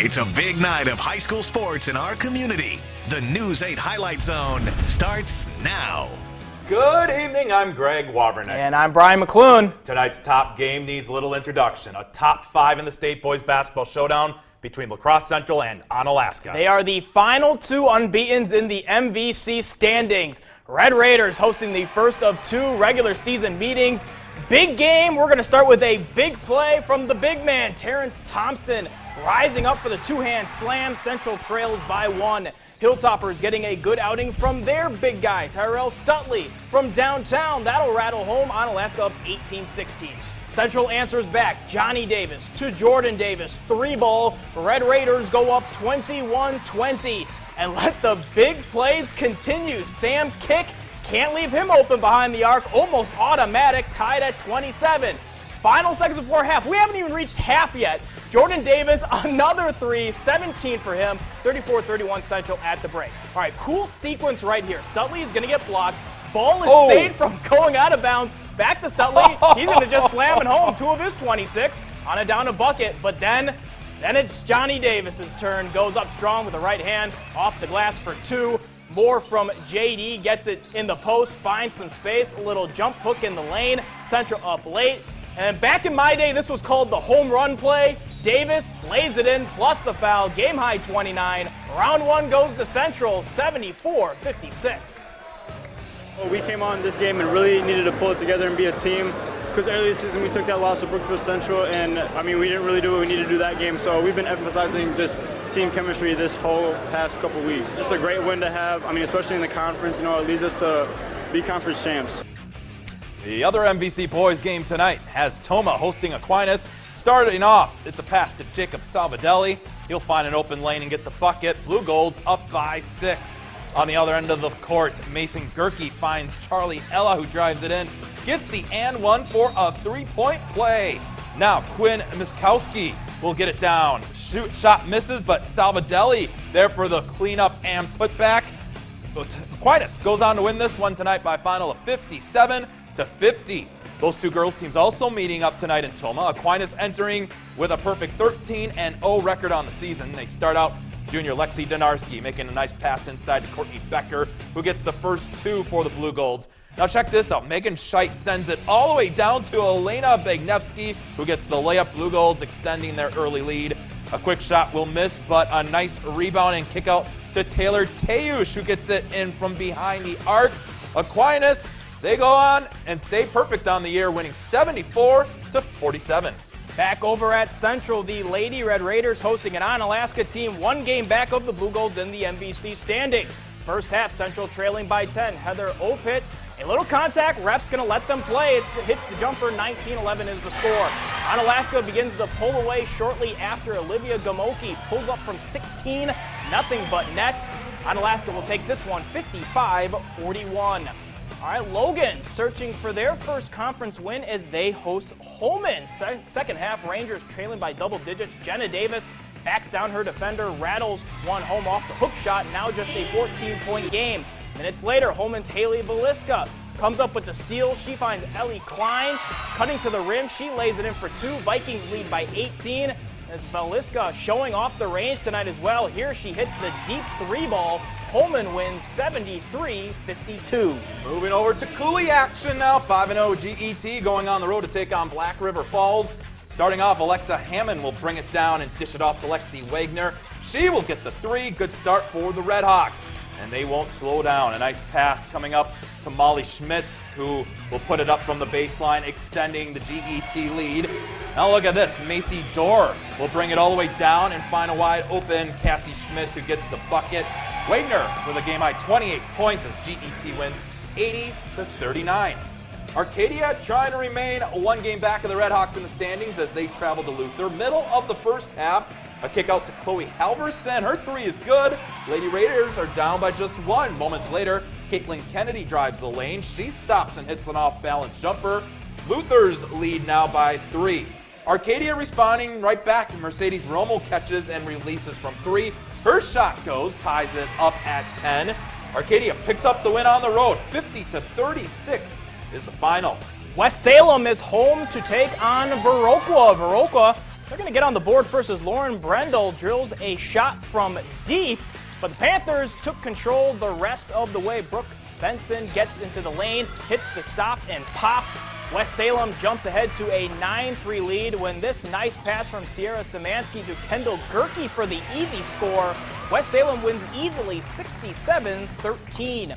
It's a big night of high school sports in our community. The News 8 Highlight Zone starts now. Good evening, I'm Greg Wavernick. And I'm Brian McClune. Tonight's top game needs little introduction. A top 5 in the state boys basketball showdown between La Crosse Central and Onalaska. They are the final two unbeatens in the MVC standings. Red Raiders hosting the first of 2 regular season meetings. Big game. We're going to start with a big play from the big man, Terrence Thompson, rising up for the two-hand slam. Central trails by 1. Hilltoppers getting a good outing from their big guy, Tyrell Stutley. From downtown, that'll rattle home. Onalaska up 18-16. Central answers back. Johnny Davis to Jordan Davis. 3-ball. Red Raiders go up 21-20. And let the big plays continue. Sam Kick can't leave him open behind the arc. Almost automatic, tied at 27. Final seconds before half. We haven't even reached half yet. Jordan Davis, another 3, 17 for him. 34-31 Central at the break. All right, cool sequence right here. Stutley is going to get blocked. Ball is saved from going out of bounds. Back to Stutley. He's going to just slam it home. 2 of his 26 on a down a bucket. But then it's Johnny Davis's turn. Goes up strong with the right hand. Off the glass for 2. More from JD. Gets it in the post. Finds some space. A little jump hook in the lane. Central up late. And back in my day, this was called the home run play. Davis lays it in, plus the foul. Game high 29. Round 1 goes to Central, 74-56. Well, we came on this game and really needed to pull it together and be a team. Because early this season we took that loss to Brookfield Central, and we didn't really do what we needed to do that game. So we've been emphasizing just team chemistry this whole past couple weeks. Just a great win to have. Especially in the conference. It leads us to be conference champs. The other MVC boys game tonight has Tomah hosting Aquinas. Starting off, it's a pass to Jacob Salvadelli. He'll find an open lane and get the bucket. Blue Golds up by 6. On the other end of the court, Mason Gerke finds Charlie Ella, who drives it in. Gets the and 1 for a 3-point play. Now Quinn Miskowski will get it down. Shot misses, but Salvadelli there for the cleanup and putback. Aquinas goes on to win this one tonight by a final of 57-50. Those 2 girls teams also meeting up tonight in Tomah. Aquinas entering with a perfect 13-0 record on the season. They start out junior Lexi Donarski making a nice pass inside to Courtney Becker, who gets the first 2 for the Blue Golds. Now check this out. Megan Scheidt sends it all the way down to Elena Bagnevsky, who gets the layup. Blue Golds extending their early lead. A quick shot will miss, but a nice rebound and kick out to Taylor Tayush, who gets it in from behind the arc. Aquinas, they go on and stay perfect on the year, winning 74-47. Back over at Central, the Lady Red Raiders hosting an Onalaska team 1 game back of the Blue Golds in the MVC standings. First half, Central trailing by 10. Heather Opitz, a little contact, ref's going to let them play. It hits the jumper, 19-11 is the score. Onalaska begins to pull away shortly after Olivia Gamoki pulls up from 16, nothing but net. Onalaska will take this one 55-41. All right, Logan searching for their first conference win as they host Holmen. Second half, Rangers trailing by double digits. Jenna Davis backs down her defender, rattles one home off the hook shot. Now just a 14-point game. Minutes later, Holmen's Haley Veliska comes up with the steal. She finds Ellie Klein cutting to the rim. She lays it in for 2. Vikings lead by 18. As Veliska showing off the range tonight as well. Here she hits the deep 3-ball. Holmen wins 73-52. Moving over to Cooley action now. 5-0 GET going on the road to take on Black River Falls. Starting off, Alexa Hammond will bring it down and dish it off to Lexi Wagner. She will get the 3. Good start for the Redhawks. And they won't slow down. A nice pass coming up to Molly Schmitz, who will put it up from the baseline, extending the GET lead. Now look at this. Macy Dorr will bring it all the way down and find a wide open Cassie Schmitz, who gets the bucket. Wagner with a game high 28 points as GET wins 80-39. Arcadia trying to remain 1 game back of the Redhawks in the standings as they travel to Luther. Middle of the first half, a kick out to Chloe Halverson. Her 3 is good. Lady Raiders are down by just 1. Moments later, Caitlin Kennedy drives the lane. She stops and hits an off-balance jumper. Luther's lead now by 3. Arcadia responding right back. Mercedes Romo catches and releases from 3. Her shot goes, ties it up at 10. Arcadia picks up the win on the road. 50-36 is the final. West Salem is home to take on Viroqua. Viroqua They're going to get on the board first as Lauren Brendel drills a shot from deep, but the Panthers took control the rest of the way. Brooke Benson gets into the lane, hits the stop and pop. West Salem jumps ahead to a 9-3 lead when this nice pass from Sierra Szymanski to Kendall Gerke for the easy score. West Salem wins easily 67-13.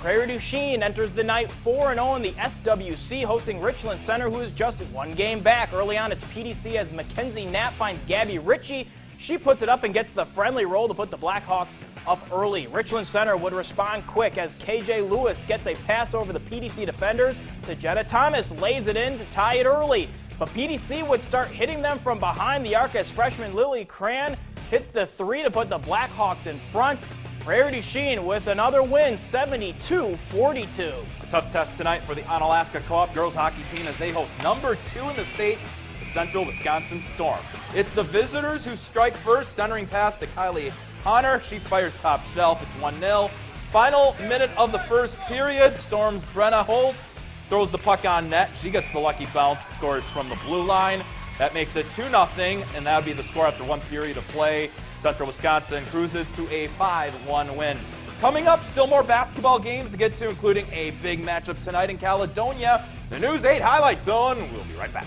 Prairie du Chien enters the night 4-0 in the SWC, hosting Richland Center, who is just one game back. Early on, it's PDC as Mackenzie Knapp finds Gabby Ritchie. She puts it up and gets the friendly roll to put the Blackhawks up early. Richland Center would respond quick as KJ Lewis gets a pass over the PDC defenders. Jenna Thomas lays it in to tie it early. But PDC would start hitting them from behind the arc as freshman Lily Cran hits the three to put the Blackhawks in front. Prairie du Chien with another win, 72-42. A tough test tonight for the Onalaska Co-op girls hockey team as they host number 2 in the state, the Central Wisconsin Storm. It's the visitors who strike first, centering pass to Kylie Honor. She fires top shelf. It's 1-0. Final minute of the first period. Storm's Brenna Holtz throws the puck on net. She gets the lucky bounce, scores from the blue line. That makes it 2-0, and that would be the score after one period of play. Central Wisconsin cruises to a 5-1 win. Coming up, still more basketball games to get to, including a big matchup tonight in Caledonia. The News 8 Highlight Zone. We'll be right back.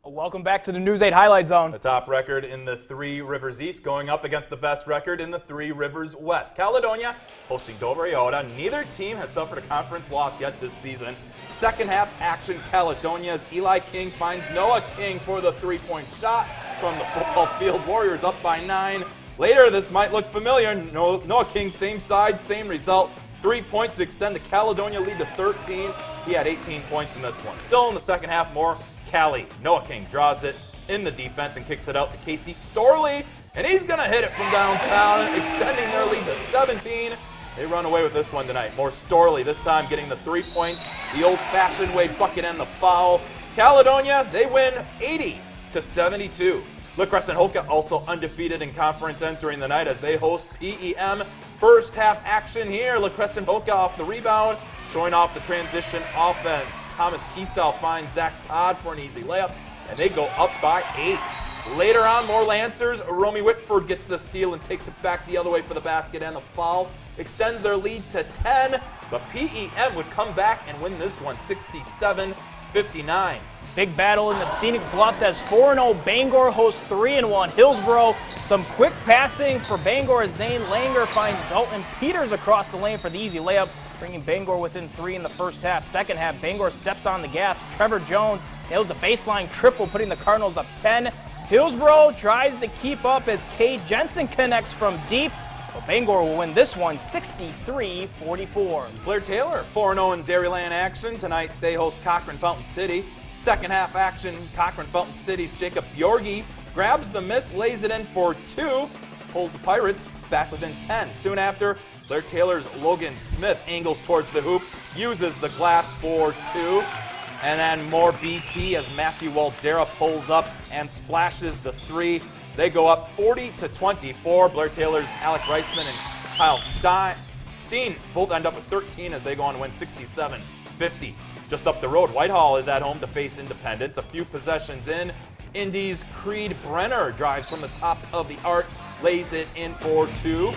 Welcome back to the News 8 Highlight Zone. The top record in the Three Rivers East going up against the best record in the Three Rivers West. Caledonia hosting Dover Iota. Neither team has suffered a conference loss yet this season. Second half action, Caledonia's Eli King finds Noah King for the three-point shot from the football field. Warriors up by 9. Later, this might look familiar. Noah King, same side, same result. 3 points to extend the Caledonia lead to 13. He had 18 points in this one. Still in the second half, more Cali. Noah King draws it in the defense and kicks it out to Casey Storley, and he's going to hit it from downtown, extending their lead to 17. They run away with this one tonight. More Storley, this time getting the 3 points, the old-fashioned way bucket and the foul. Caledonia, they win 80-72. La Crescent Hoka also undefeated in conference entering the night as they host PEM. First half action here. La Crescent Hoka off the rebound, showing off the transition offense. Thomas Kiesel finds Zach Todd for an easy layup, and they go up by 8. Later on, more Lancers. Romy Whitford gets the steal and takes it back the other way for the basket and the foul. Extends their lead to 10, but PEM would come back and win this one 67-59. Big battle in the Scenic Bluffs as 4-0 Bangor hosts 3-1 Hillsboro. Some quick passing for Bangor as Zane Langer finds Dalton Peters across the lane for the easy layup, bringing Bangor within 3 in the first half. Second half, Bangor steps on the gas. Trevor Jones nails the baseline triple, putting the Cardinals up 10. Hillsboro tries to keep up as Kay Jensen connects from deep, but Bangor will win this one 63-44. Blair Taylor, 4-0 in Dairyland action. Tonight they host Cochrane Fountain City. Second half action, Cochrane Fountain City's Jacob Bjorgi grabs the miss, lays it in for 2, pulls the Pirates back within 10. Soon after, Blair Taylor's Logan Smith angles towards the hoop, uses the glass for 2, and then more BT as Matthew Waldera pulls up and splashes the 3. They go up 40-24. Blair Taylor's Alec Reisman and Kyle Steen both end up with 13 as they go on to win 67-50. Just up the road, Whitehall is at home to face Independence. A few possessions in, Indy's Creed Brenner drives from the top of the arc, lays it in for 2.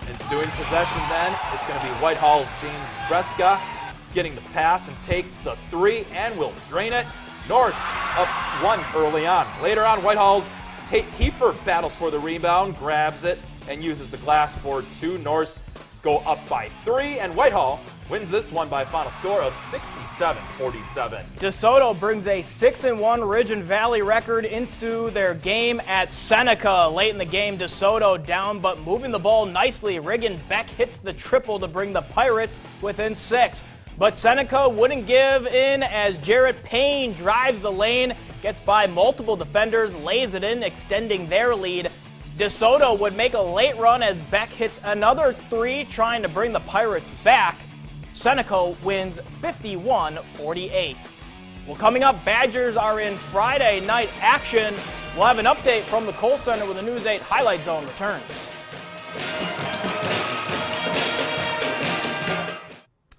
Ensuing possession then, it's going to be Whitehall's James Breska getting the pass and takes the 3 and will drain it. Norse up 1 early on. Later on, Whitehall's Tate Keeper battles for the rebound, grabs it, and uses the glass for 2. Norse go up by 3, and Whitehall wins this one by a final score of 67-47. DeSoto brings a 6-1 Ridge and Valley record into their game at Seneca. Late in the game, DeSoto down, but moving the ball nicely. Riggin Beck hits the triple to bring the Pirates within 6. But Seneca wouldn't give in as Jarrett Payne drives the lane, gets by multiple defenders, lays it in, extending their lead. DeSoto would make a late run as Beck hits another 3, trying to bring the Pirates back. Seneca wins 51-48. Well, coming up, Badgers are in Friday night action. We'll have an update from the Kohl Center when the News 8 Highlight Zone returns.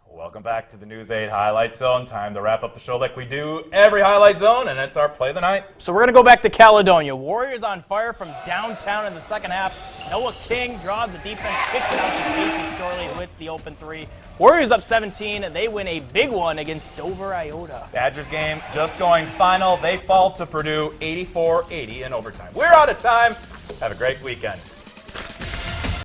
Welcome Welcome back to the News 8 Highlight Zone. Time to wrap up the show like we do every Highlight Zone, and it's our play of the night. So we're going to go back to Caledonia. Warriors on fire from downtown in the second half. Noah King draws the defense, kicks it out to Casey Storley, who hits the open three. Warriors up 17, and they win a big one against Dover Iota. Badgers game just going final. They fall to Purdue 84-80 in overtime. We're out of time. Have a great weekend.